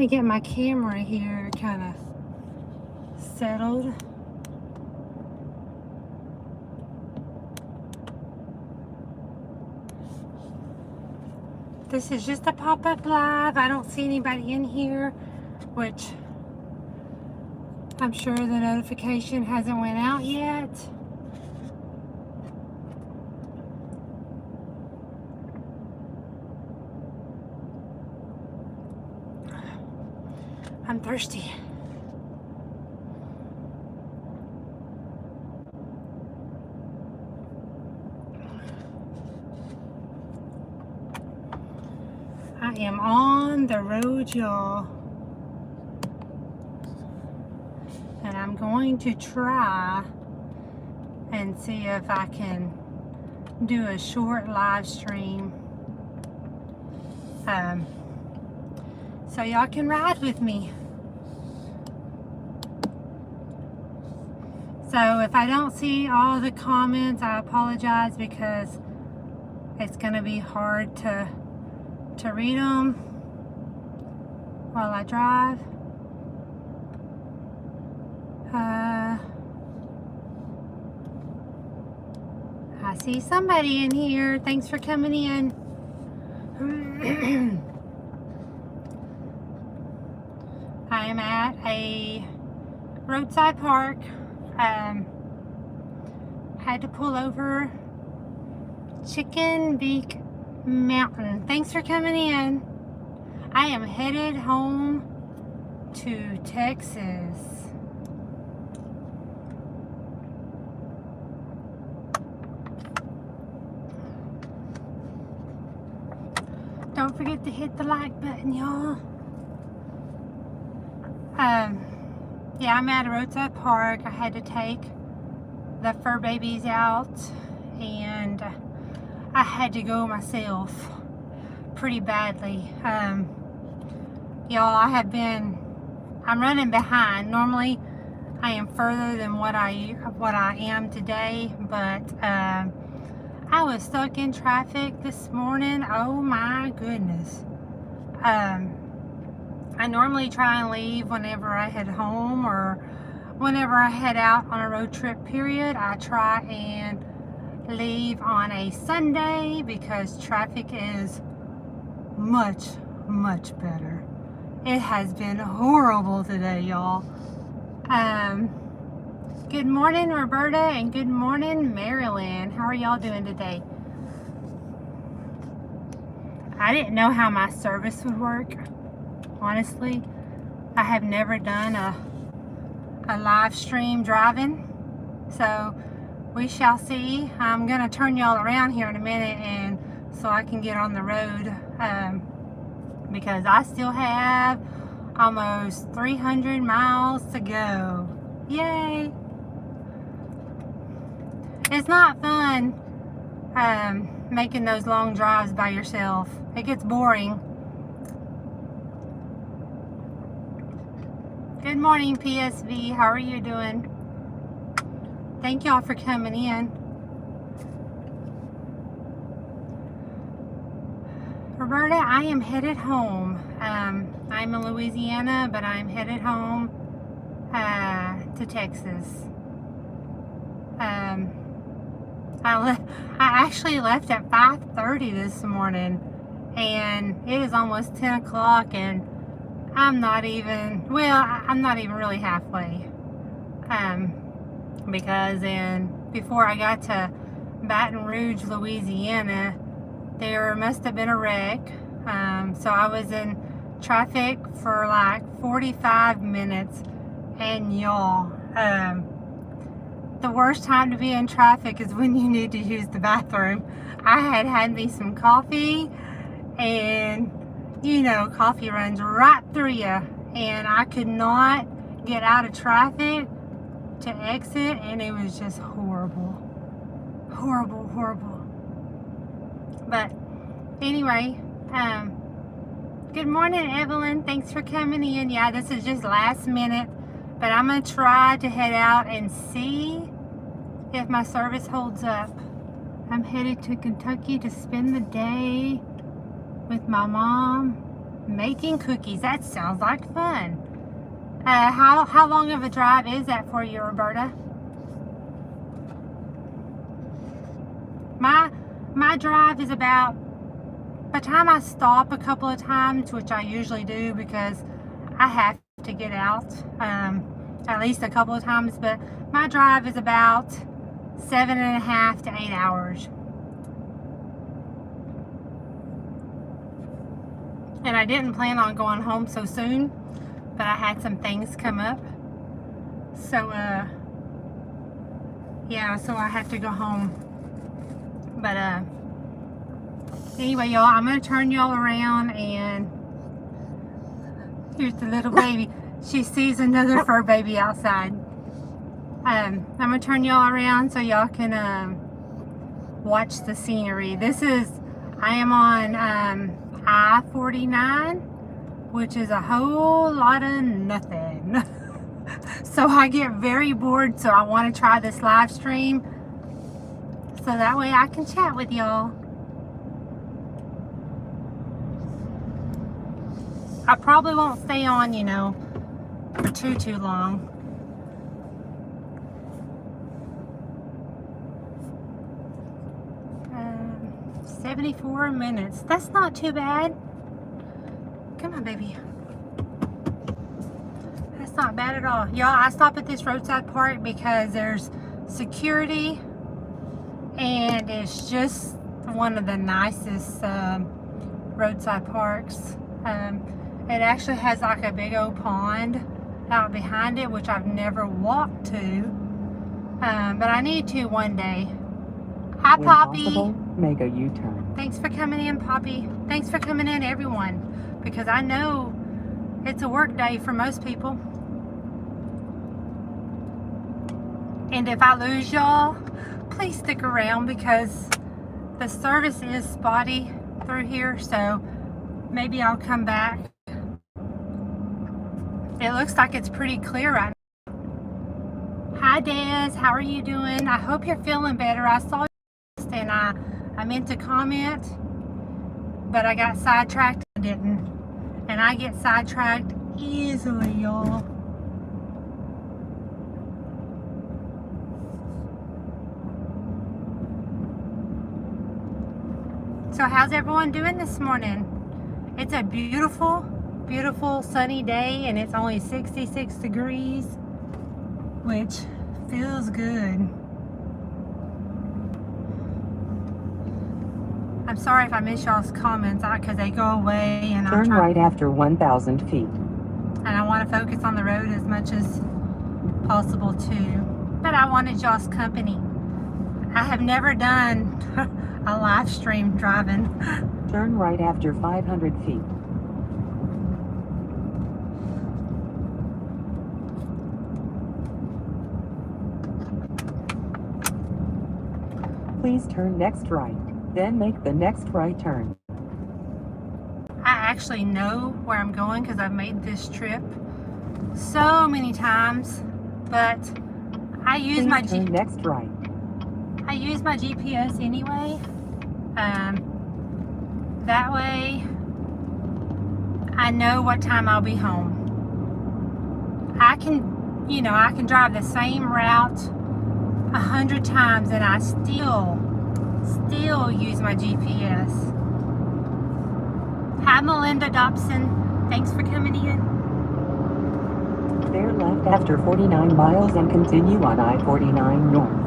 to get my camera here kind of settled. This is just a pop-up live. I don't see anybody in here, which I'm sure the notification hasn't went out yet. I'm thirsty. I am on the road, y'all. And I'm going to try and see if I can do a short live stream. So y'all can ride with me. So if I don't see all the comments, I apologize, because it's going to be hard to read them while I drive. I see somebody in here. Thanks for coming in. I am at a roadside park. Had to pull over Chicken Beak Mountain. Thanks for coming in. I am headed home to Texas. Don't forget to hit the like button, y'all. Yeah, I'm at a roadside park. I had to take the fur babies out, and I had to go myself pretty badly. Y'all, I'm running behind. Normally I am further than what I am today, but I was stuck in traffic this morning. Oh my goodness. I normally try and leave whenever I head home, or whenever I head out on a road trip, period. I try and leave on a Sunday because traffic is much, much better. It has been horrible today, y'all. Good morning, Roberta, and good morning, Marilyn. How are y'all doing today? I didn't know how my service would work. Honestly, I have never done a live stream driving, so we shall see. I'm gonna turn y'all around here in a minute, and so I can get on the road, because I still have almost 300 miles to go. Yay! It's not fun making those long drives by yourself. It gets boring. Good morning, PSV. How are you doing? Thank y'all for coming in. Roberta, I am headed home. I'm in Louisiana, but I'm headed home to Texas. I actually left at 5:30 this morning, and it is almost 10 o'clock, and I'm not even really halfway. Because before I got to Baton Rouge, Louisiana, there must have been a wreck. So I was in traffic for like 45 minutes, and y'all, the worst time to be in traffic is when you need to use the bathroom. I had me some coffee, and you know, coffee runs right through you, and I could not get out of traffic to exit, and it was just horrible. Horrible. But anyway, good morning, Evelyn. Thanks for coming in. Yeah, this is just last minute, but I'm gonna try to head out and see if my service holds up. I'm headed to Kentucky to spend the day with my mom Making cookies. That sounds like fun. How long of a drive is that for you, Roberta? My drive is about, by the time I stop a couple of times, which I usually do because I have to get out at least a couple of times, but my drive is about 7.5 to 8 hours. And I didn't plan on going home so soon, but I had some things come up. So, yeah, so I have to go home. But, anyway, y'all, I'm going to turn y'all around, and here's the little baby. She sees another fur baby outside. I'm going to turn y'all around so y'all can watch the scenery. I am on I-49, which is a whole lot of nothing. So I get very bored, so I want to try this live stream so that way I can chat with y'all. I probably won't stay on, you know, for too long. 74 minutes. That's not too bad. Come on, baby. That's not bad at all. Y'all, I stop at this roadside park because there's security, and it's just one of the nicest roadside parks. It actually has like a big old pond out behind it, which I've never walked to, but I need to one day. Hi, when Poppy. Possible, make a U-turn. Thanks for coming in, Poppy. Thanks for coming in, everyone, because I know it's a work day for most people. And if I lose y'all, please stick around because the service is spotty through here, so maybe I'll come back. It looks like it's pretty clear right now. Hi, Des. How are you doing? I hope you're feeling better. I saw you and I meant to comment, but I got sidetracked and didn't. And I get sidetracked easily, y'all. So how's everyone doing this morning? It's a beautiful, beautiful sunny day, and it's only 66 degrees, which feels good. I'm sorry if I miss y'all's comments because they go away, and Turn right after 1,000 feet. And I want to focus on the road as much as possible too. But I wanted y'all's company. I have never done a live stream driving. Turn right after 500 feet. Please turn next right, then make the next right turn. I actually know where I'm going because I've made this trip so many times, but I use my next right. I use my GPS anyway. That way I know what time I'll be home. I can drive the same route 100 times and I still use my GPS. Hi, Melinda Dobson. Thanks for coming in. Bear left after 49 miles and continue on I-49 north.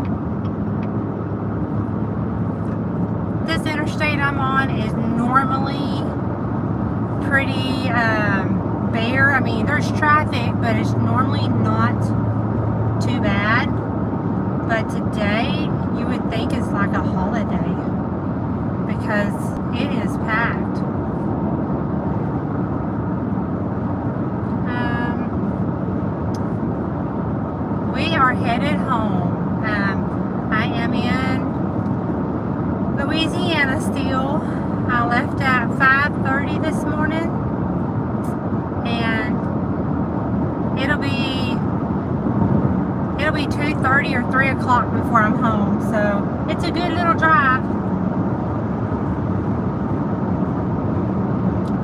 This interstate I'm on is normally pretty bare. I mean, there's traffic, but it's normally not too bad. But today, you would think it's like a holiday because it is packed. We are headed home. I am in Louisiana still. I left at 5:30 this morning, and it'll be 2:30 or 3 o'clock before I'm home, so it's a good little drive.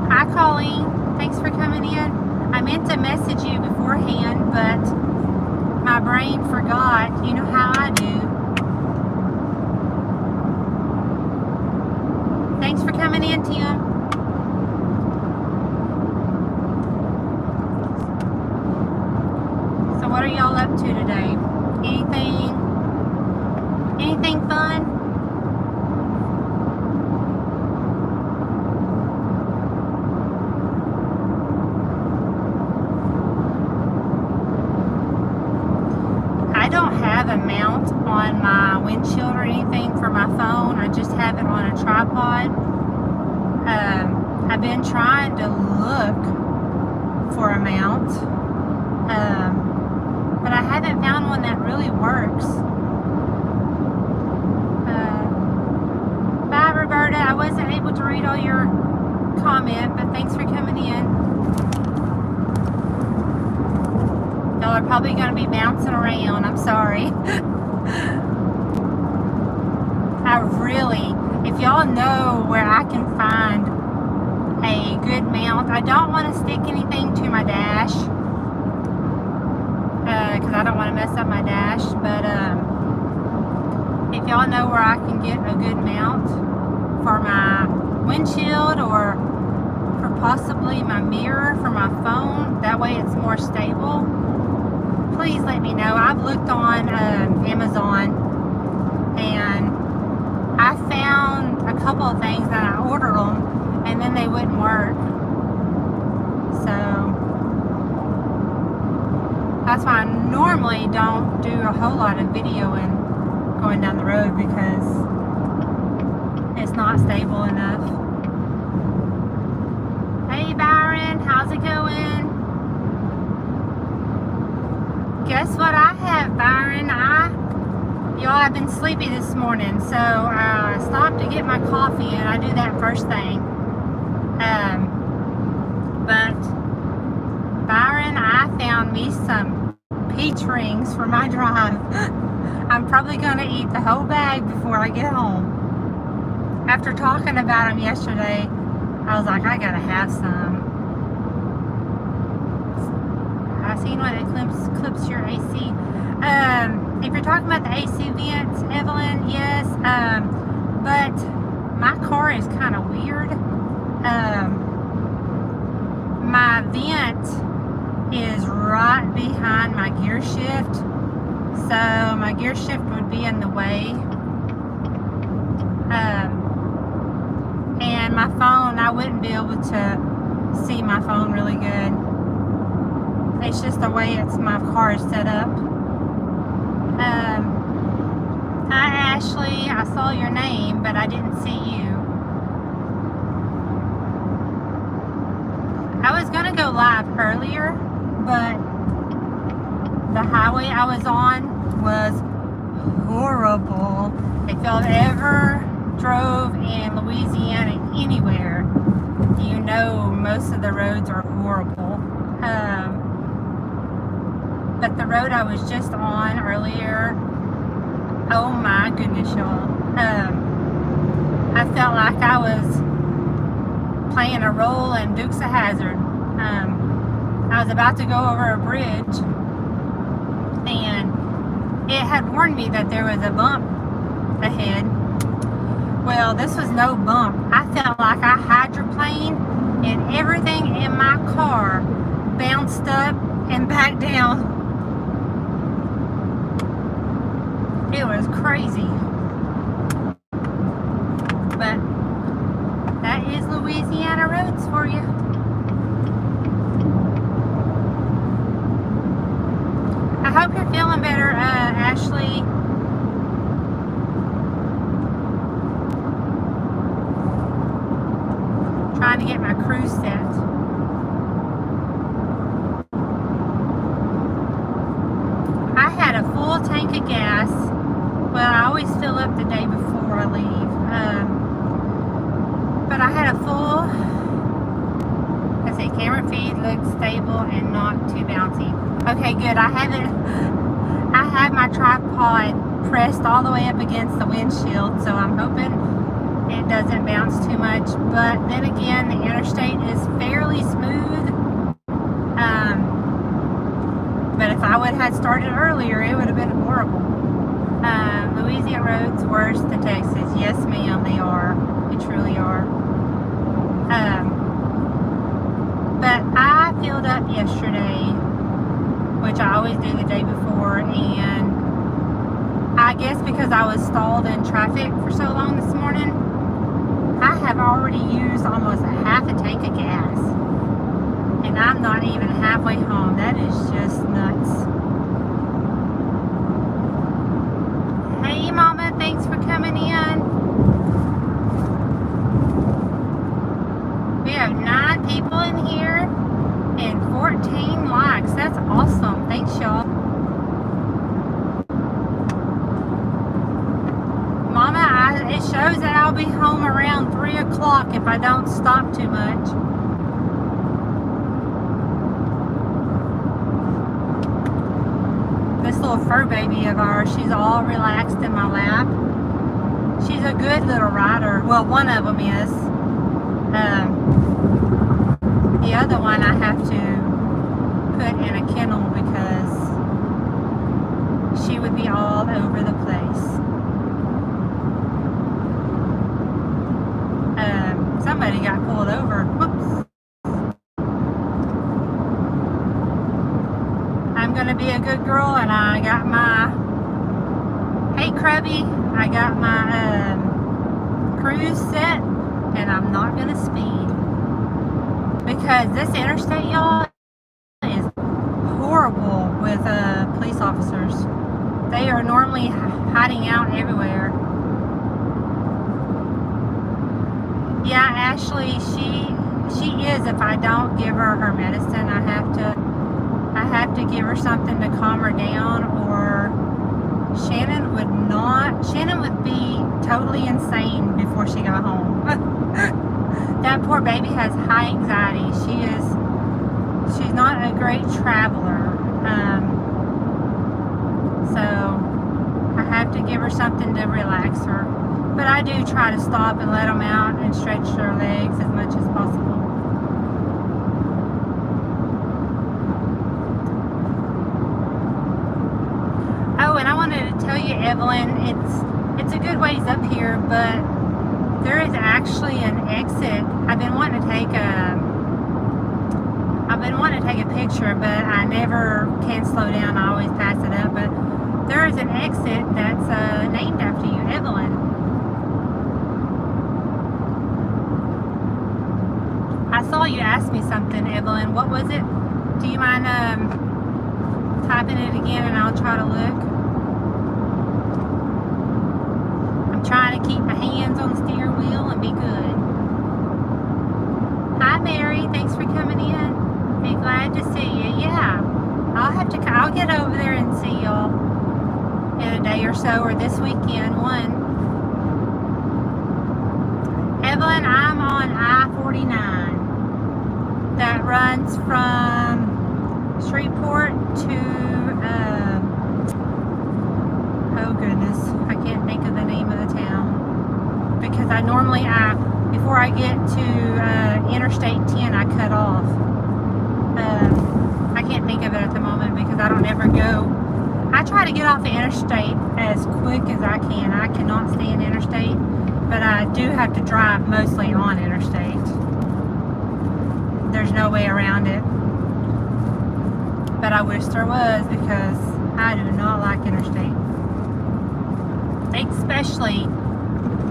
I Colleen. Thanks for coming in. I meant to message you beforehand, but my brain forgot. You know how I do. Thanks for coming in, Tim. So what are y'all up to today? Anything fun? I don't have a mount on my windshield or anything for my phone. I just have it on a tripod. I've been trying to look for a mount, but I haven't found one that really works. Bye, Roberta. I wasn't able to read all your comment, but thanks for coming in. Y'all are probably going to be bouncing around. I'm sorry. If y'all know where I can find a good mount, I don't want to stick anything to my dash, because I don't want to mess up my dash, but if y'all know where I can get a good mount for my windshield or for possibly my mirror for my phone, that way it's more stable, please let me know. I've looked on Amazon, and I found a couple of things that I ordered them, and then they wouldn't work. So that's why I normally don't do a whole lot of videoing going down the road, because it's not stable enough. Hey Byron, how's it going? Guess what I have, Byron? Y'all, I've been sleepy this morning, so I stopped to get my coffee, and I do that first thing. But Byron, I found me some peach rings for my drive. I'm probably gonna eat the whole bag before I get home. After talking about them yesterday, I was like, I gotta have some. I seen one that clips your AC. If you're talking about the AC vents, Evelyn, yes. But my car is kind of weird. My vent is right behind my gear shift, so my gear shift would be in the way. And my phone, I wouldn't be able to see my phone really good. It's just the way my car is set up. Hi Ashley, I saw your name, but I didn't see you. I was gonna go live earlier, but the highway I was on was horrible. If y'all ever drove in Louisiana anywhere, you know most of the roads are horrible. But the road I was just on earlier, oh my goodness, y'all. I felt like I was playing a role in Dukes of Hazzard. I was about to go over a bridge, and it had warned me that there was a bump ahead. Well, this was no bump. I felt like I hydroplaned, and everything in my car bounced up and back down. It was crazy. But that is Louisiana roads for you. I hope you're feeling better, Ashley. Trying to get my cruise set. I had a full tank of gas. Well, I always fill up the day before I leave. But I had a full, let's see, camera feed looks stable and not too bouncy. Okay, good. I have my tripod pressed all the way up against the windshield, so I'm hoping it doesn't bounce too much. But then again, the interstate is fairly smooth. But if I would have started earlier, it would have been horrible. Louisiana roads worse than Texas. Yes, ma'am, they are. They truly are. But I filled up yesterday, which I always do the day before, and I guess because I was stalled in traffic for so long this morning, I have already used almost a half a tank of gas. And I'm not even halfway home. That is just nuts. Hey, Mama, thanks for coming in. We have 9 people in here and 14 likes. That's awesome. Thanks, y'all. Mama, it shows that I'll be home around 3 o'clock if I don't stop too much. This little fur baby of ours, she's all relaxed in my lap. She's a good little rider. Well, one of them is. The other one I have to put in a kennel because she would be all over the place. Somebody got pulled over. Whoops. I'm gonna be a good girl, and I got my, hey Krubby, I got my cruise set, and I'm not gonna speed because this interstate, y'all, is horrible with police officers. They are normally hiding out everywhere. Yeah, Ashley, she is. If I don't give her her medicine, I have to give her something to calm her down, or Shannon would be totally insane before she got home. That poor baby has high anxiety. She's not a great traveler. So I have to give her something to relax her. But I do try to stop and let them out and stretch their legs as much as possible. Oh, and I wanted to tell you, Evelyn, it's a good ways up here, but there is actually an exit. I've been wanting to take a picture, but I never can slow down. I always pass it up. But there is an exit that's named after you, Evelyn. I saw you ask me something, Evelyn. What was it? Do you mind typing it again, and I'll try to look? I'm trying to keep my hands on the steering wheel and be good. Hi, Mary. Thanks for coming in. Be glad to see you. Yeah, I'll get over there and see y'all in a day or so, or this weekend. Evelyn, I'm on I-49. That runs from Shreveport to, oh goodness, I can't think of the name of the town. Because before I get to Interstate 10, I cut off. I can't think of it at the moment because I don't ever go. I try to get off the interstate as quick as I can. I cannot stand interstate, but I do have to drive mostly on interstate. There's no way around it. But I wish there was, because I do not like interstate. Especially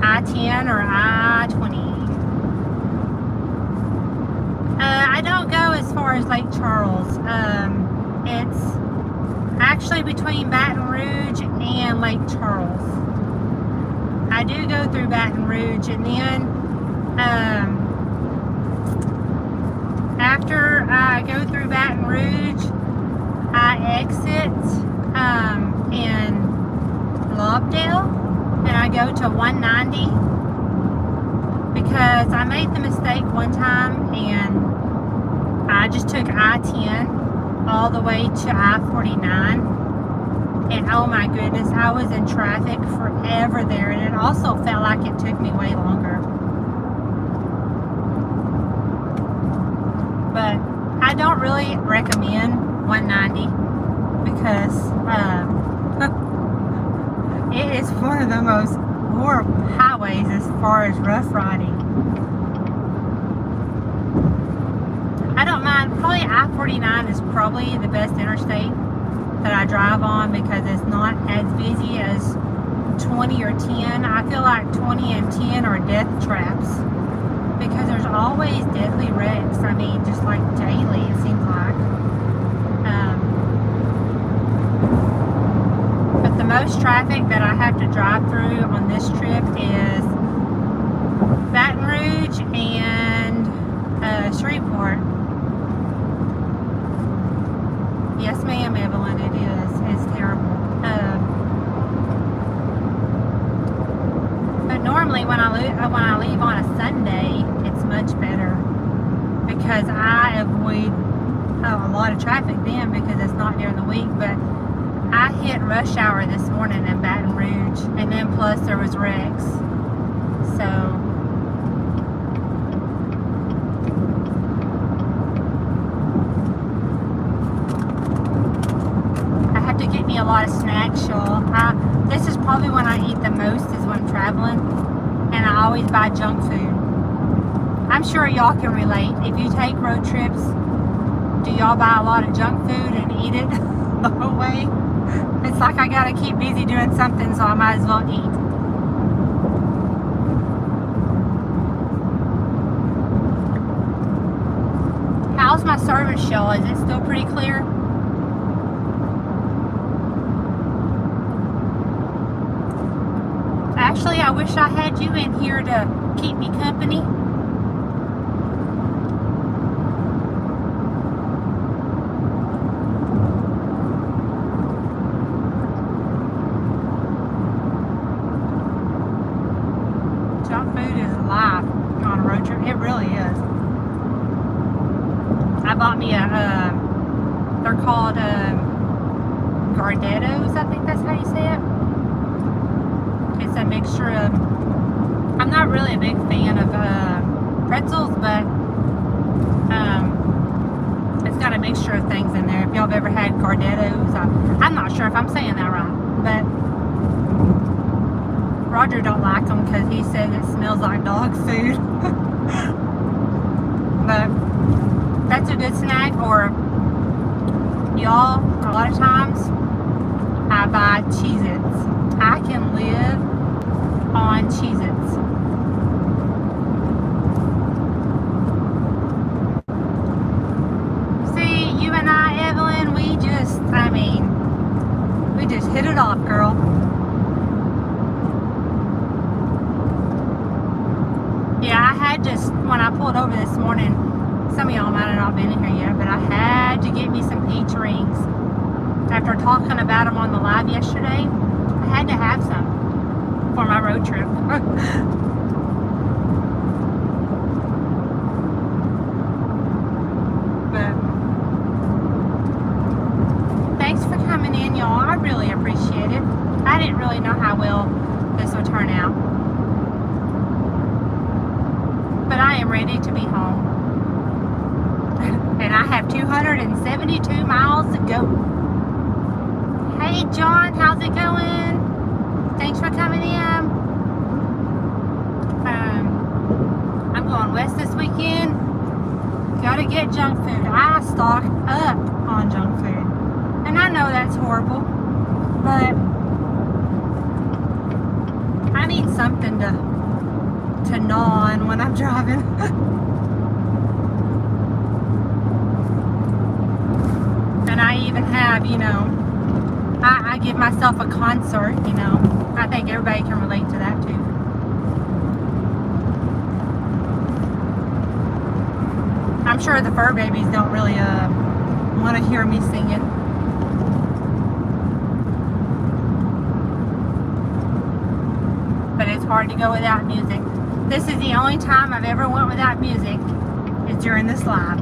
I-10 or I-20. I don't go as far as Lake Charles. It's actually between Baton Rouge and Lake Charles. I do go through Baton Rouge, and then after I go through Baton Rouge, I exit in Lobdell, and I go to 190 because I made the mistake one time and I just took I-10 all the way to I-49, and oh my goodness, I was in traffic forever there, and it also felt like it took me way longer. But I don't really recommend 190 because it is one of the most horrible highways as far as rough riding. I don't mind. Probably I-49 is probably the best interstate that I drive on because it's not as busy as 20 or 10. I feel like 20 and 10 are death traps because there's always deadly wrecks. I mean, just like daily, it seems like. But the most traffic that I have to drive through on this trip is Baton Rouge and Shreveport. Yes, ma'am, Evelyn, it is. It's terrible. But normally when I leave on a Sunday, it's much better because I avoid a lot of traffic then because it's not during the week. But I hit rush hour this morning in Baton Rouge, and then plus there was wrecks. So get me a lot of snacks, y'all. This is probably when I eat the most is when I'm traveling, and I always buy junk food. I'm sure y'all can relate. If you take road trips, do y'all buy a lot of junk food and eat it the whole way? It's like I gotta keep busy doing something, so I might as well eat. How's my service, y'all? Is it still pretty clear? Actually, I wish I had you in here to keep me company. Junk food is life on a road trip. It really is. I bought me they're called Gardettos, I think that's how you say it. It's a mixture of, I'm not really a big fan of pretzels, but it's got a mixture of things in there. If y'all have ever had Gardettos, I'm not sure if I'm saying that right, but Roger don't like them because he says it smells like dog food. But that's a good snack. Or y'all, a lot of times I buy Cheez-Its. I can live on Cheez-Its. See, you and I, Evelyn, we just hit it off, girl. Yeah, I had just, when I pulled over this morning, some of y'all might have not been in here yet, but I had to get me some peach rings. After talking about them on the live yesterday, I had to have some for my road trip. But thanks for coming in, y'all. I really appreciate it. I didn't really know how well this would turn out. But I am ready to be home. And I have 272 miles to go. Hey John, how's it going? Thanks for coming in. I'm going west this weekend. Gotta get junk food. I stock up on junk food. And I know that's horrible, but I need something to gnaw on when I'm driving. And I even have, I give myself a concert, I think everybody can relate to that too. I'm sure the fur babies don't really want to hear me singing. But it's hard to go without music. This is the only time I've ever went without music is during this live.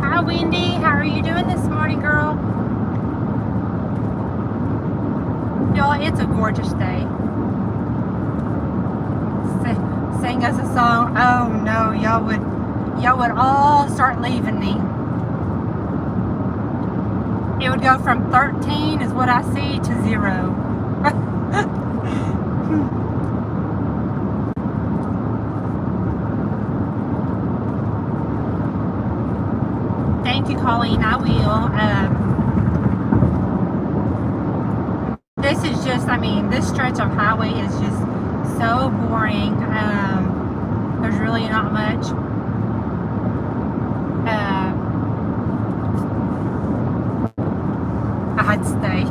Hi Wendy, how are you doing this morning, girl? Y'all, it's a gorgeous day. sing us a song, oh no, y'all would all start leaving me. It would go from 13 is what I see to 0. Thank you, Colleen. I will. This is just, I mean, this stretch of highway is just so boring. There's really not much. I'd stay.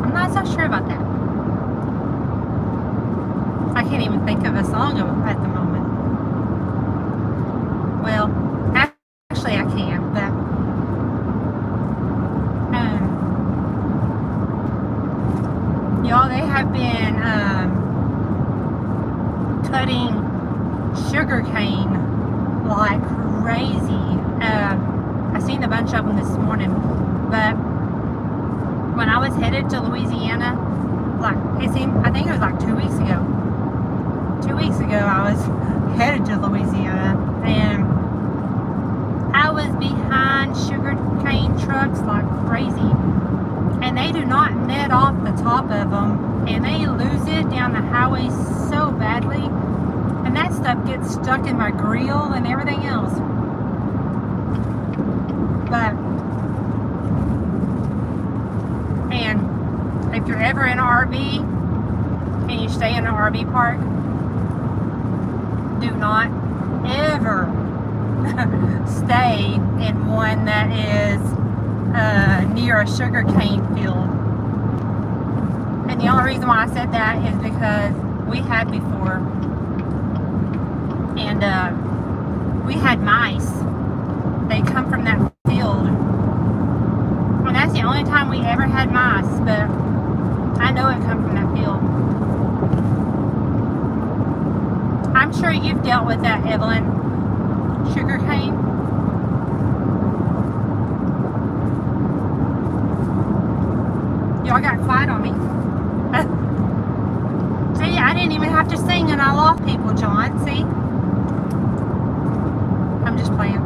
I'm not so sure about that. I can't even think of a song at the moment. Well, actually I can, but y'all, they have been cutting sugar cane like crazy. I seen a bunch of them this morning, but when I was headed to Louisiana, like I think it was like 2 weeks ago. 2 weeks ago, I was headed to Louisiana, and I was behind sugar cane trucks like crazy, and they do not net off the top of them, and they lose it down the highway so badly, and that stuff gets stuck in my grill and everything else. But if you're ever in an RV and you stay in an RV park, do not ever stay in one that is near a sugar cane field. And the only reason why I said that is because we had before, and we had mice. They come from that field, and that's the only time we ever had mice, but I know it come from that field. I'm sure you've dealt with that, Evelyn. Sugar cane. Y'all got quiet on me. See, I didn't even have to sing and I lost people, John. See? I'm just playing.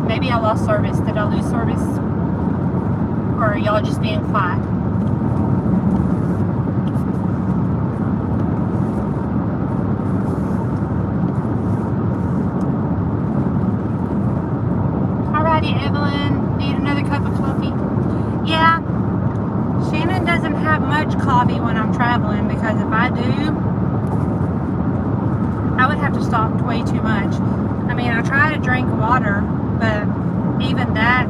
Maybe I lost service. Did I lose service? Or are y'all just being quiet? Alrighty, Evelyn. Need another cup of coffee? Yeah. Shannon doesn't have much coffee when I'm traveling, because if I do, I would have to stop way too much. I mean, I try to drink water, but even that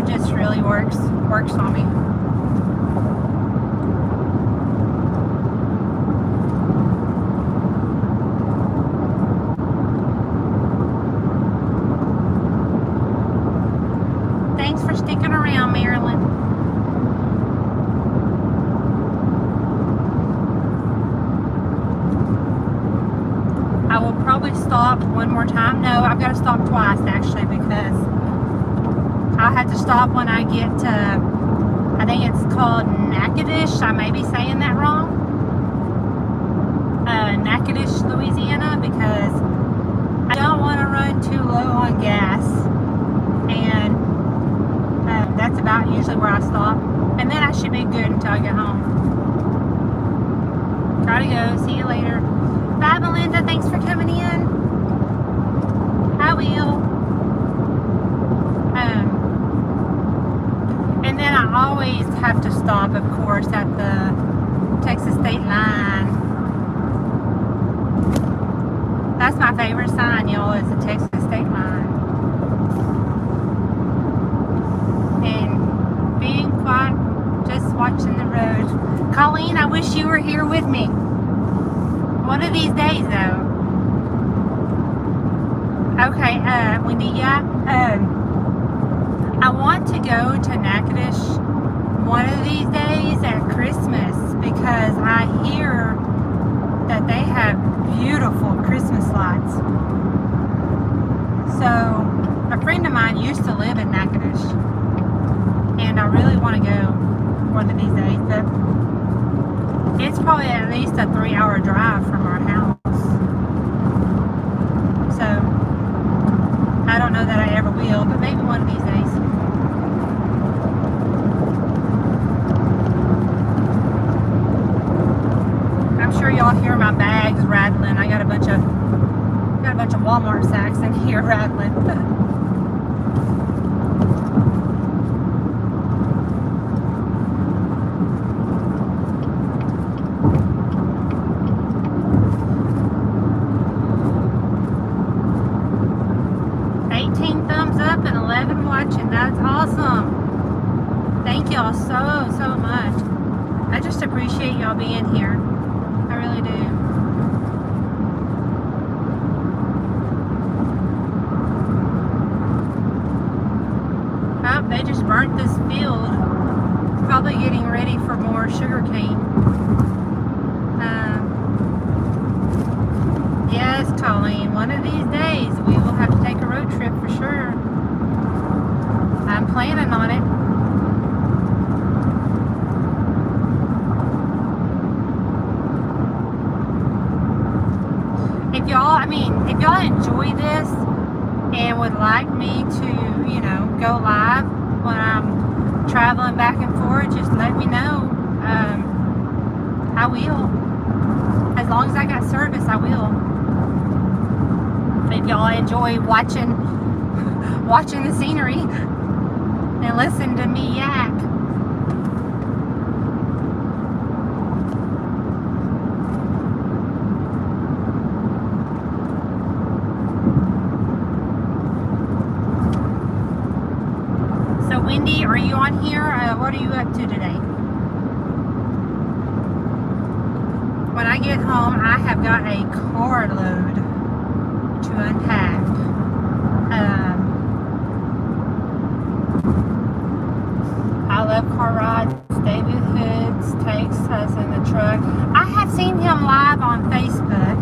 just really works on me. Thanks for sticking around, Marilyn. I will probably stop one more time. No, I've got to stop twice actually, because I had to stop when I get to, I think it's called Natchitoches. I may be saying that wrong. Natchitoches, Louisiana, because I don't want to run too low on gas. And that's about usually where I stop. And then I should be good until I get home. Gotta go. See you later. Bye, Melinda. Thanks for coming in. I will. And then I always have to stop, of course, at the Texas state line. That's my favorite sign, y'all, is the Texas state line. And being quiet, just watching the road. Colleen, I wish you were here with me. One of these days, though. Okay, Wendy, yeah. I want to go to Natchitoches one of these days at Christmas, because I hear that they have beautiful Christmas lights. So a friend of mine used to live in Natchitoches, and I really want to go one of these days, but it's probably at least a 3-hour drive from our house. So I don't know that I ever will, but maybe one of these days. I'm sure y'all hear my bags rattling. I got a bunch of Walmart sacks in here rattling. 18 thumbs up and 11 watching. That's awesome. Thank y'all so much. I just appreciate y'all being here. I really do. Oh, they just burnt this field. Probably getting ready for more sugarcane. Yes, Colleen, one of these days we will have to take a road trip for sure. I'm planning on it. If y'all enjoy this and would like me to, go live when I'm traveling back and forth, just let me know. I will. As long as I got service, I will. If y'all enjoy watching the scenery and listen to me yak. So Wendy, are you on here? What are you up to today? When I get home, I have got a carload to unpack. I love car rides. David Hoods takes us in the truck. I have seen him live on Facebook,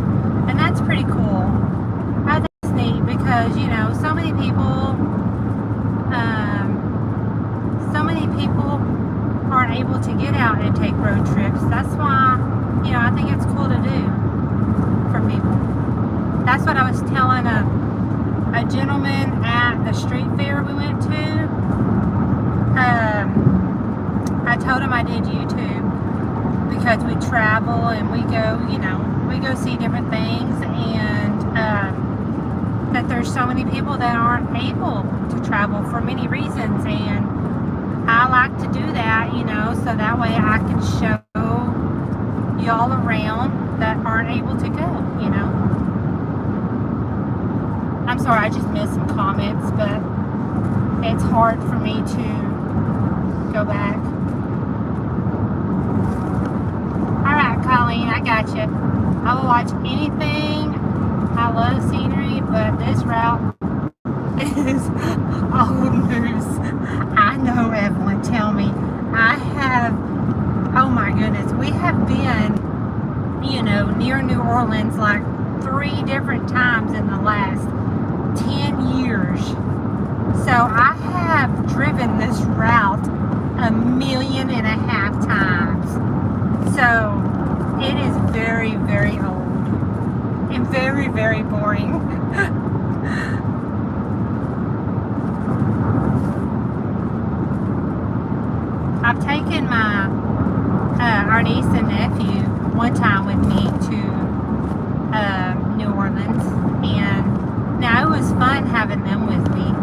and that's pretty cool. I think it's neat because, so many people aren't able to get out and take road trips. That's why, I think it's cool to do for people. That's what I was telling a gentleman at the street fair we went to. I told him I did YouTube because we travel and we go see different things, and that there's so many people that aren't able to travel for many reasons, and I like to do that, so that way I can show y'all around that aren't able to go, I'm sorry, I just missed some comments, but it's hard for me to go back. Alright, Colleen, I got you. I will watch anything. I love scenery, but this route is old news. I know, Evelyn, tell me. Oh my goodness, we have been, near New Orleans like 3 different times in the last 10 years. So I have driven this route 1.5 million times. So it is very, very old and very, very boring. I've taken our niece and nephew one time with me to New Orleans, and now it was fun having them with me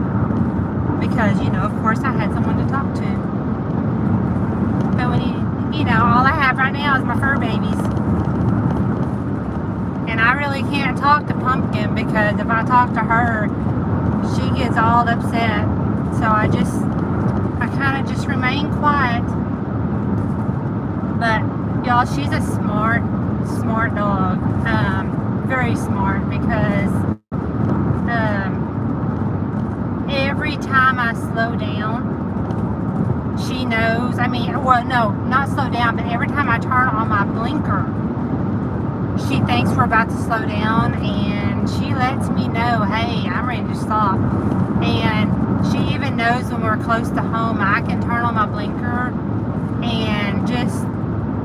because, of course I had someone to talk to. But when all I have right now is my fur babies. And I really can't talk to Pumpkin because if I talk to her, she gets all upset. So I kind of just remain quiet. But y'all, she's a smart dog. Very smart because every time I slow down, she knows. Not slow down, but every time I turn on my blinker, she thinks we're about to slow down, and she lets me know, hey, I'm ready to stop. And she even knows when we're close to home, I can turn on my blinker and just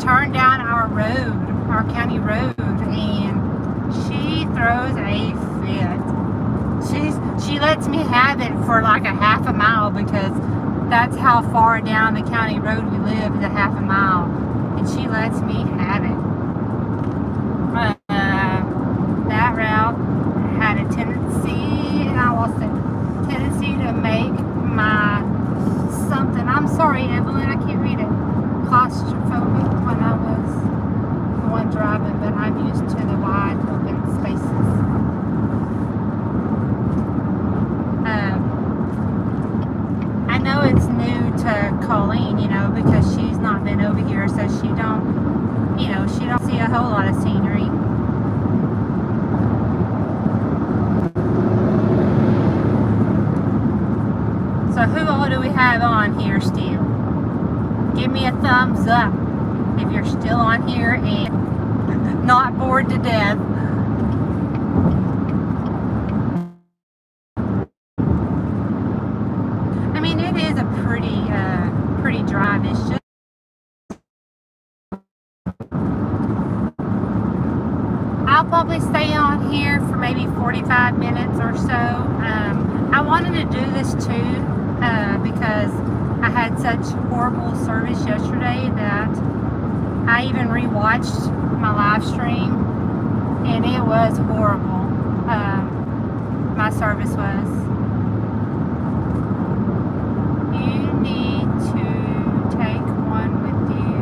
turn down our road, our county road, and she throws a fit. She lets me have it for like a half a mile, because that's how far down the county road we live, is a half a mile, and she lets me have it. That route had a tendency, and I lost it, tendency to make my something, I'm sorry Evelyn, I can't read it, claustrophobic when I was the one driving, but I'm used to the wide open spaces. I know it's new to Colleen, you know, because she's not been over here, so she don't see a whole lot of scenery. So who all do we have on here still? Give me a thumbs up if you're still on here and not bored to death. I mean, it is a pretty drive. It's just I'll probably stay on here for maybe 45 minutes or so. I wanted to do this too because I had such horrible service yesterday that I even rewatched my live stream, and it was horrible. My service was. You need to take one with you.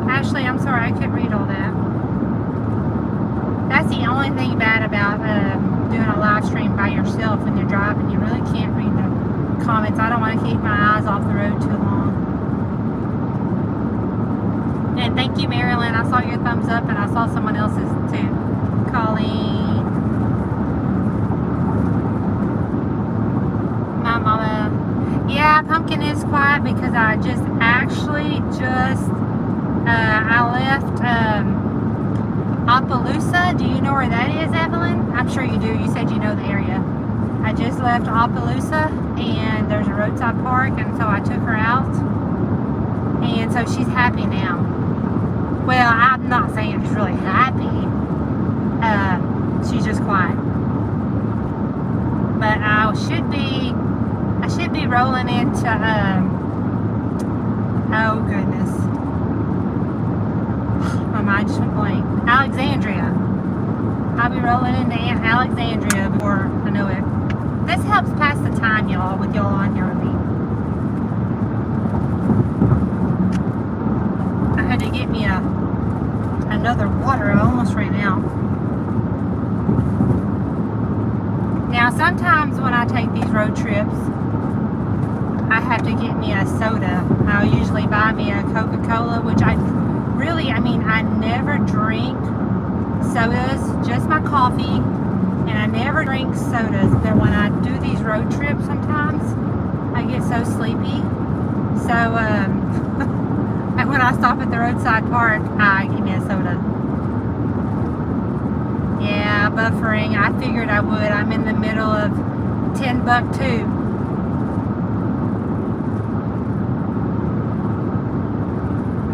Ashley, I'm sorry, I couldn't read all that. That's the only thing bad about doing a live stream by yourself when you're driving. You really can't read the comments. I don't want to keep my eyes off the road too long. And thank you, Marilyn. I saw your thumbs up, and I saw someone else's too. Colleen. My mama. Yeah, Pumpkin is quiet because I left Opelousas. Do you know where that is, Evelyn? I'm sure you do. You said you know the area. I just left Opelousas, and there's a roadside park, and so I took her out, and so she's happy now. Well, I'm not saying she's really happy. She's just quiet. But I should be rolling into oh goodness, my mind just went blank. Alexandria. I'll be rolling into Alexandria before I know it. This helps pass the time, y'all, with y'all on here with me. I had to get me another water. I almost ran out. Now, sometimes when I take these road trips, I have to get me a soda. I'll usually buy me a Coca-Cola, which I never drink sodas, just my coffee, and I never drink sodas. But when I do these road trips, sometimes I get so sleepy. So, and when I stop at the roadside park, I get me a soda. Yeah, buffering. I figured I would. I'm in the middle of Timbuktu.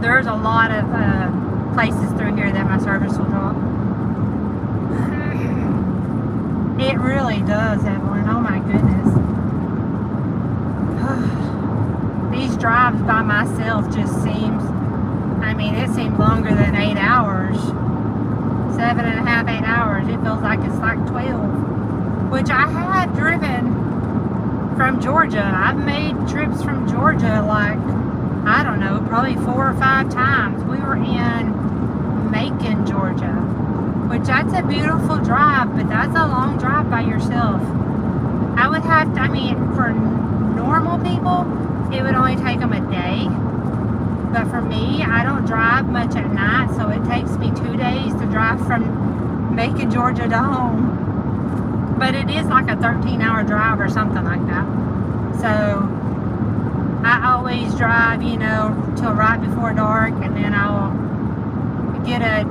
There's a lot of places through here that my service will drop. It really does, Evelyn. Oh my goodness. These drives by myself just seems, it seems longer than 8 hours. 7.5, 8 hours. It feels like it's like 12. Which I have driven from Georgia. I've made trips from Georgia like, I don't know, probably 4 or 5 times. We were in Macon, Georgia, which that's a beautiful drive, but that's a long drive by yourself. I would have to, for normal people, it would only take them a day. But for me, I don't drive much at night, so it takes me 2 days to drive from Macon, Georgia to home. But it is like a 13-hour drive or something like that. So I always drive, till right before dark, and then I'll get a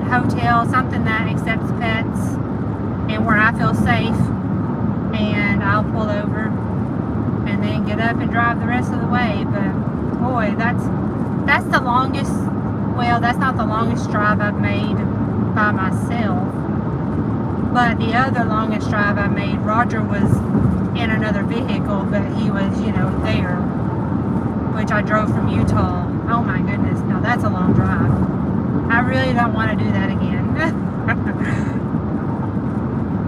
hotel, something that accepts pets and where I feel safe, and I'll pull over and then get up and drive the rest of the way. But boy, that's the longest, well, that's not the longest drive I've made by myself, but the other longest drive I made, Roger was in another vehicle, but he was, you know, there, which I drove from Utah. Oh my goodness, now that's a long drive. I really don't want to do that again.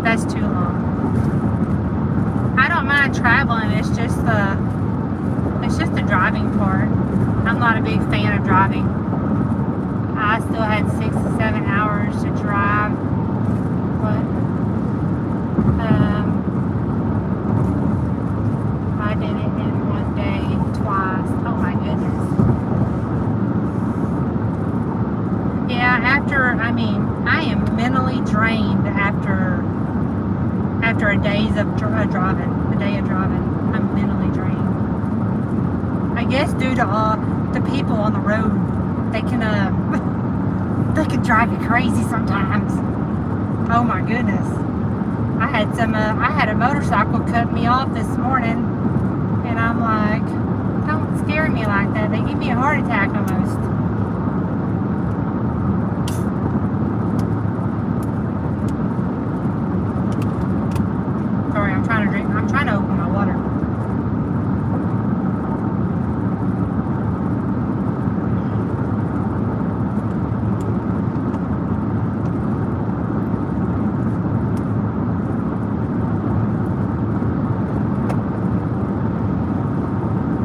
That's too long. I don't mind traveling, it's just the driving part. I'm not a big fan of driving. I still had 6 to 7 hours to drive, but I did it in one day twice. Oh my goodness. Yeah, I am mentally drained after a day of driving. I'm mentally drained. I guess due to all the people on the road, they can drive you crazy sometimes. Oh my goodness. I had a motorcycle cut me off this morning, and I'm like, don't scare me like that. They give me a heart attack almost. Sorry, I'm trying to open my water.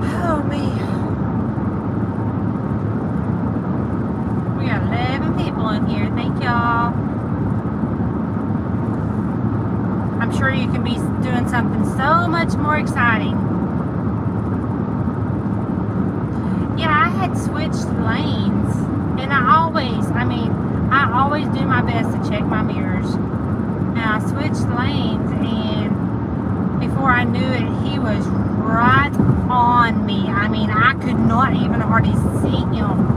Oh man. We got 11 people in here. Thank y'all. I'm sure you can be doing something so much more exciting. Yeah, I had switched lanes, and I always do my best to check my mirrors. And I switched lanes, and before I knew it, he was right on me. I could not even hardly see him.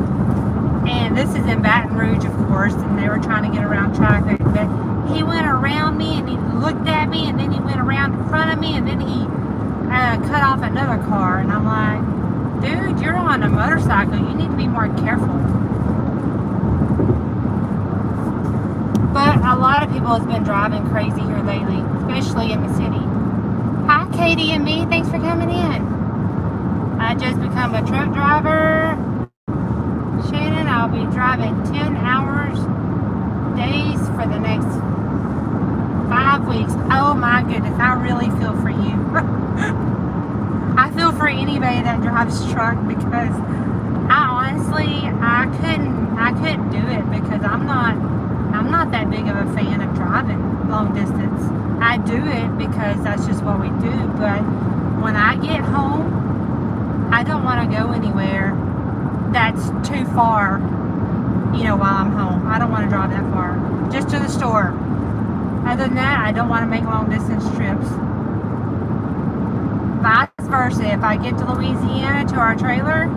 And this is in Baton Rouge, of course, and they were trying to get around traffic, but he went around me, and he looked at me, and then he went around in front of me, and then he cut off another car. And I'm like, dude, you're on a motorcycle. You need to be more careful. But a lot of people have been driving crazy here lately, especially in the city. Hi, Katie and me. Thanks for coming in. I just become a truck driver. Shannon, I'll be driving 10 hours days for the next 5 weeks. Oh my goodness, I really feel for you. I feel for anybody that drives truck, because I couldn't do it, because I'm not that big of a fan of driving long distance. I do it because that's just what we do, but when I get home, I don't want to go anywhere that's too far, while I'm home. I don't want to drive that far. Just to the store. Other than that, I don't want to make long distance trips. Vice versa, if I get to Louisiana to our trailer,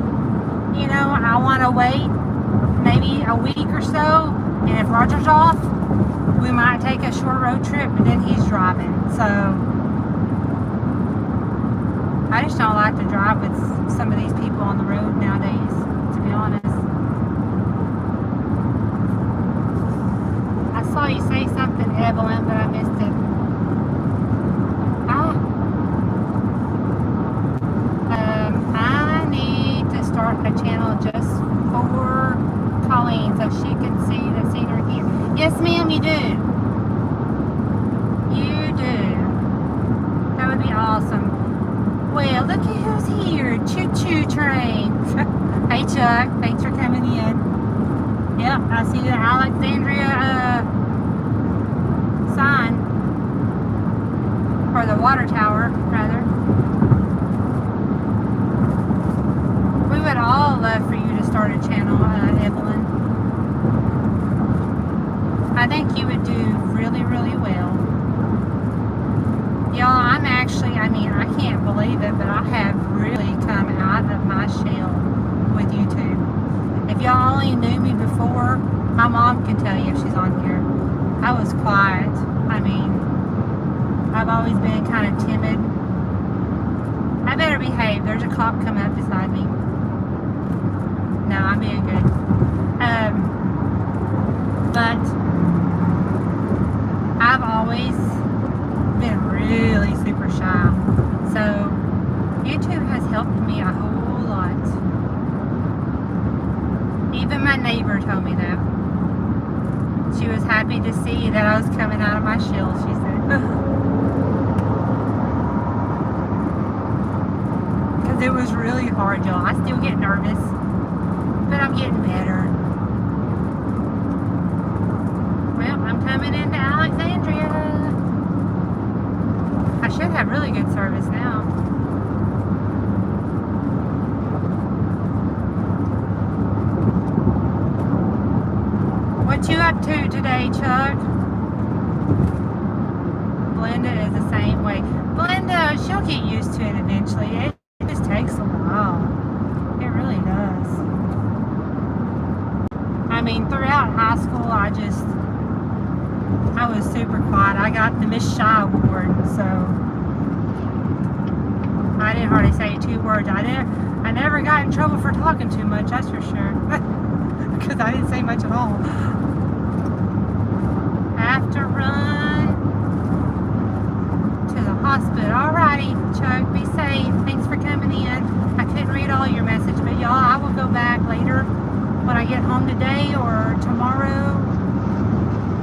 I want to wait maybe a week or so, and if Roger's off, we might take a short road trip, and then he's driving. So I just don't like to drive with some of these people on the road nowadays, to be honest. I saw you say something, Evelyn, but I missed it. I need to start a channel just for Colleen so she can see the scenery here. Yes, ma'am, you do. You do. That would be awesome. Well, look at who's here. Choo-choo train. Hey, Chuck. Thanks for coming in. Yep, I see the Alexandria sign. Or the water tower, rather. We would all love for you to start a channel, Evelyn. I think you would do really, really well. Y'all, I'm actually, I can't believe it, but I have really come out of my shell with YouTube. If y'all only knew me before, My mom can tell you if she's on here. I was quiet. I mean, I've always been kind of timid. I better behave. There's a cop coming up beside me. No, I'm being good. But I've always been really super shy. So YouTube has helped me a whole lot. Even my neighbor told me that. She was happy to see that I was coming out of my shell, she said. Because it was really hard, y'all. I still get nervous, but I'm getting better. Well, I'm coming into Alexandria. I should have really good service now. What you up to today, Chuck? Belinda is the same way. Belinda, she'll get used to it eventually. It just takes a while. It really does. I mean, throughout high school, I was super quiet. I got the Miss Shy Award, so I didn't hardly say 2 words. I never got in trouble for talking too much, that's for sure. Because I didn't say much at all. Have to run to the hospital. Alrighty, Chuck, be safe. Thanks for coming in. I couldn't read all your message, but y'all, I will go back later when I get home today or tomorrow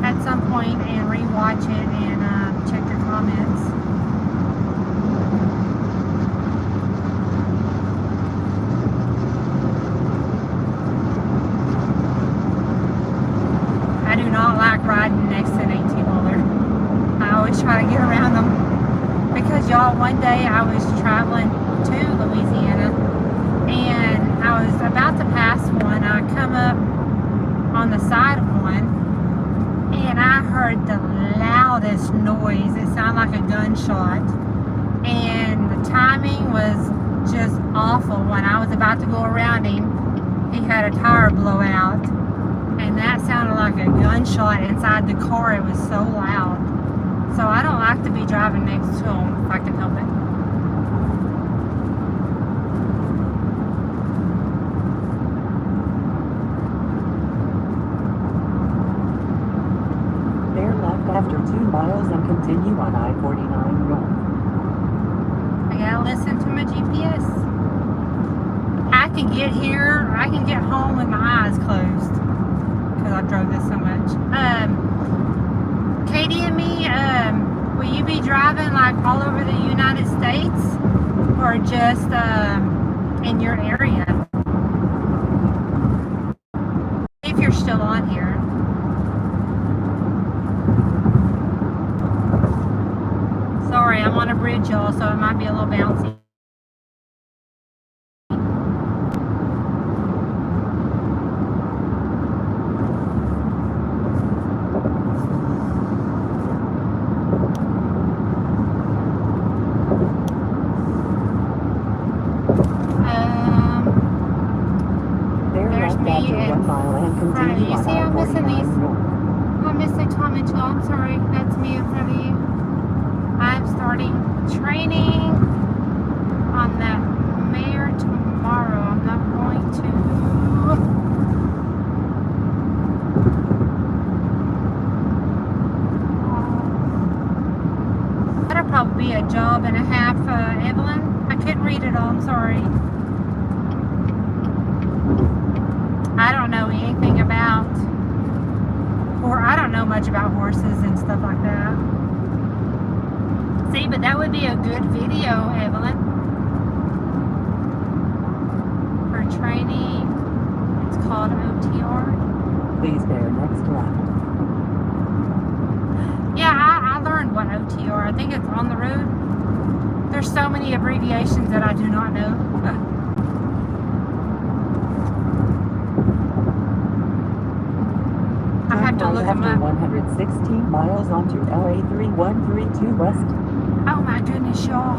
at some point and rewatch it and check your comments. I do not like riding next to an 18-wheeler. I always try to get around them because y'all, one day I was traveling to Louisiana and I was about to pass one. I come up on the side of one and I heard the loudest noise. It sounded like a gunshot, and the timing was just awful. When I was about to go around him, he had a tire blow out, and that sounded like a gunshot inside the car. It was so loud. So I don't like to be driving next to him if I can help it. Bear left after 2 miles and continue on I-49 north. I gotta listen to my GPS. I can get here, I can get home with my eyes closed because I drove this so much. Katie and me, will you be driving like all over the United States or just in your area? If you're still on here. Sorry, I'm on a bridge, y'all, so it might be a little bouncy. There's me in front of you. You see, I'm missing these. I'm missing Tom and Jill. I'm sorry. That's me in front of you. I'm starting training on that mare tomorrow. I'm not going to. That'll probably be a job and a half, Evelyn. I couldn't read it all. I'm sorry. I don't know anything about, or I don't know much about horses and stuff like that. See, but that would be a good video, Evelyn, for training. It's called OTR. Please bear next left. Yeah, I learned what OTR. I think it's on the road. There's so many abbreviations that I do not know. I have to look them After up. 116 miles onto LA 3132 west. Oh my goodness, y'all.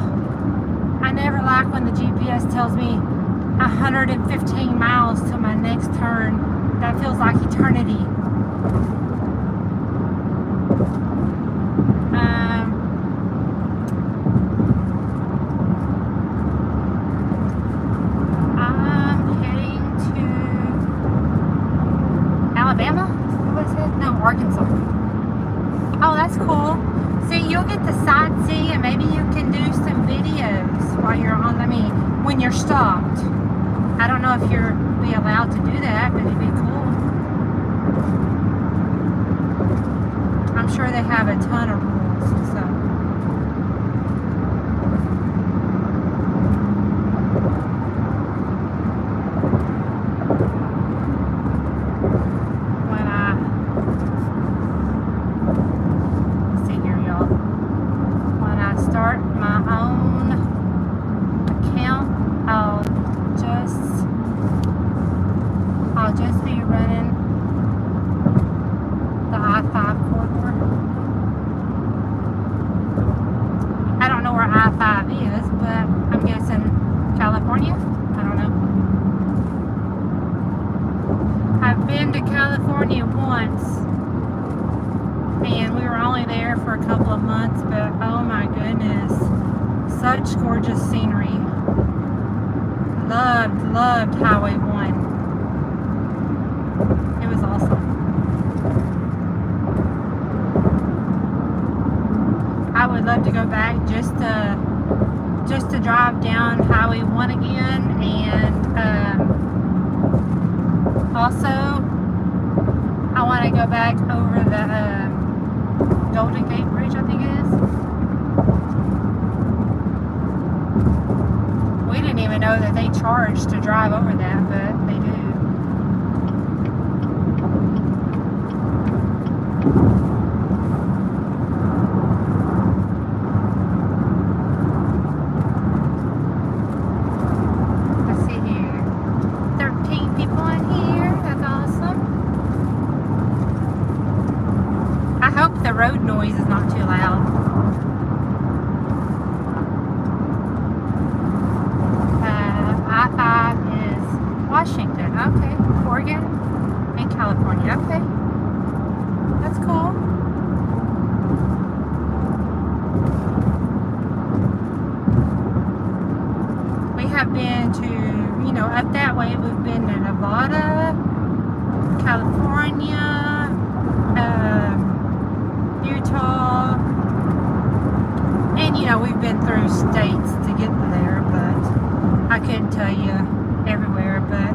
I never like when the GPS tells me 115 miles to my next turn. That feels like eternity. I'm heading to Alabama. What was it? No, Arkansas. Oh, that's cool. See, you'll get to sightsee and maybe you can do some videos while you're on, when you're stopped. I don't know if you're be allowed to do that, but it'd be cool. I'm sure they have a ton of rules, so. Let's see here, y'all. When I start my own account, I'll just be running the I-5 corridor. I don't know where I-5 is, but I'm guessing California. I don't know. I've been to California once, and we were only there for a couple of months, but oh my goodness, such gorgeous scenery. Loved Highway 1. It was awesome. I would love to go back just to drive down Highway 1 again, and also I want to go back over the Golden Gate Bridge, I think it is. We didn't even know that they charged to drive over that, but they do. Let's see here. 13 people in here. That's awesome. I hope the road noise is not too loud. I-5 is Washington. Okay. Oregon and California. Okay. That's cool. We have been to, up that way, we've been to Nevada, California, Utah, and, we've been through states to get there, but I couldn't tell you everywhere, but,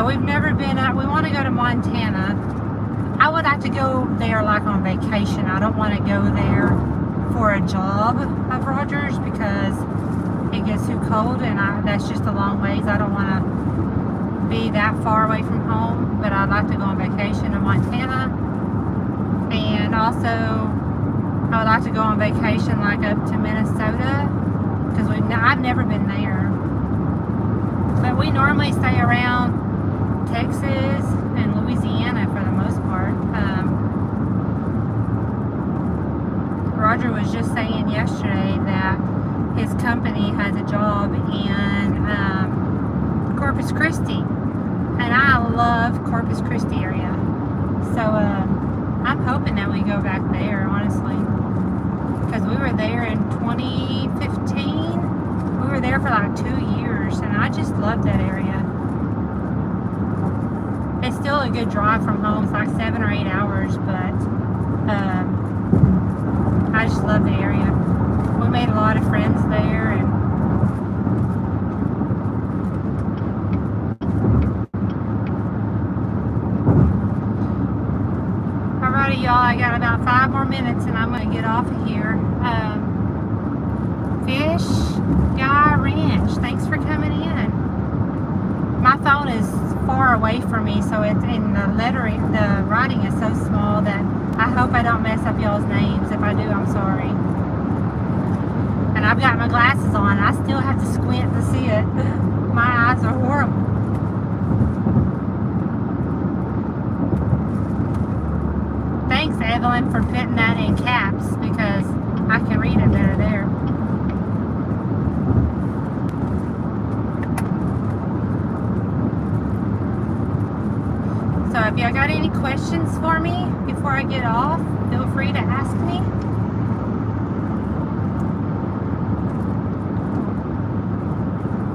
we've never been out. We want to go to Montana. I would like to go there like on vacation. I don't want to go there for a job of Rogers because it gets too cold, and that's just a long ways. I don't want to be that far away from home, but I'd like to go on vacation in Montana. And also, I would like to go on vacation like up to Minnesota because I've never been there. But we normally stay around Texas and Louisiana for the most part. Roger was just saying yesterday that his company has a job in Corpus Christi, and I love Corpus Christi area, so I'm hoping that we go back there, honestly, because we were there in 2015. We were there for like 2 years, and I just love that area. It's still a good drive from home. It's like 7 or 8 hours, but I just love the area. We made a lot of friends there, and alrighty, y'all, I got about 5 more minutes and I'm gonna get off of here. Fish Guy Ranch, thanks for coming in. My phone is far away from me, so it's in the lettering, the writing is so small that I hope I don't mess up y'all's names. If I do, I'm sorry. And I've got my glasses on. I still have to squint to see it. My eyes are horrible. Thanks, Evelyn, for putting that in caps because I can read it better there. So if If y'all got any questions for me before I get off, feel free to ask me.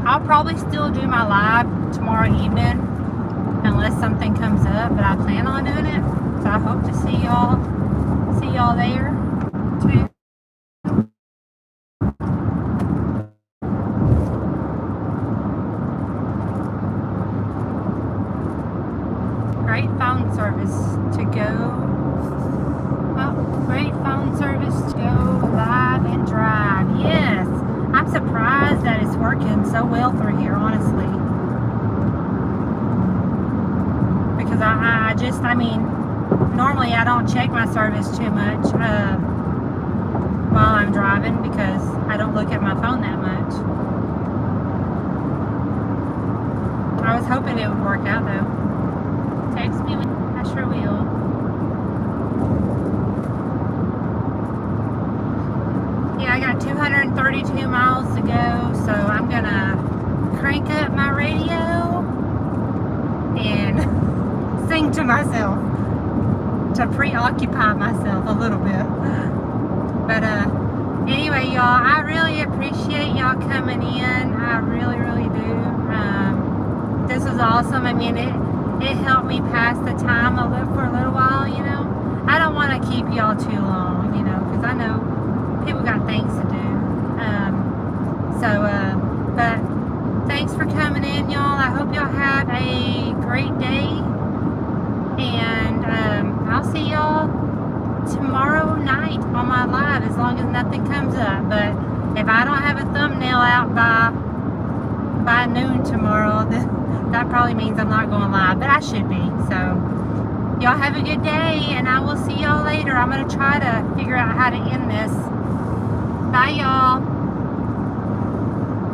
I'll probably still do my live tomorrow evening unless something comes up, but I plan on doing it. So I hope to see y'all there too. Great phone service to go. Oh, great phone service to go live and drive. Yes, I'm surprised that it's working so well through here, honestly. Because I mean, normally I don't check my service too much while I'm driving because I don't look at my phone that much. I was hoping it would work out though. Text me when I sure will. Yeah, I got 232 miles to go, so I'm gonna crank up my radio and sing to myself to preoccupy myself a little bit. But anyway, y'all, I really appreciate y'all coming in. I really, really do. This was awesome. I mean, it helped me pass the time for a little while, you know. I don't want to keep y'all too long, you know, because I know people got things to do. But thanks for coming in, y'all. I hope y'all have a great day. And I'll see y'all tomorrow night on my live as long as nothing comes up. But if I don't have a thumbnail out by noon tomorrow, then that probably means I'm not going live, but I should be. So y'all have a good day, and I will see y'all later. I'm going to try to figure out how to end this. Bye, y'all.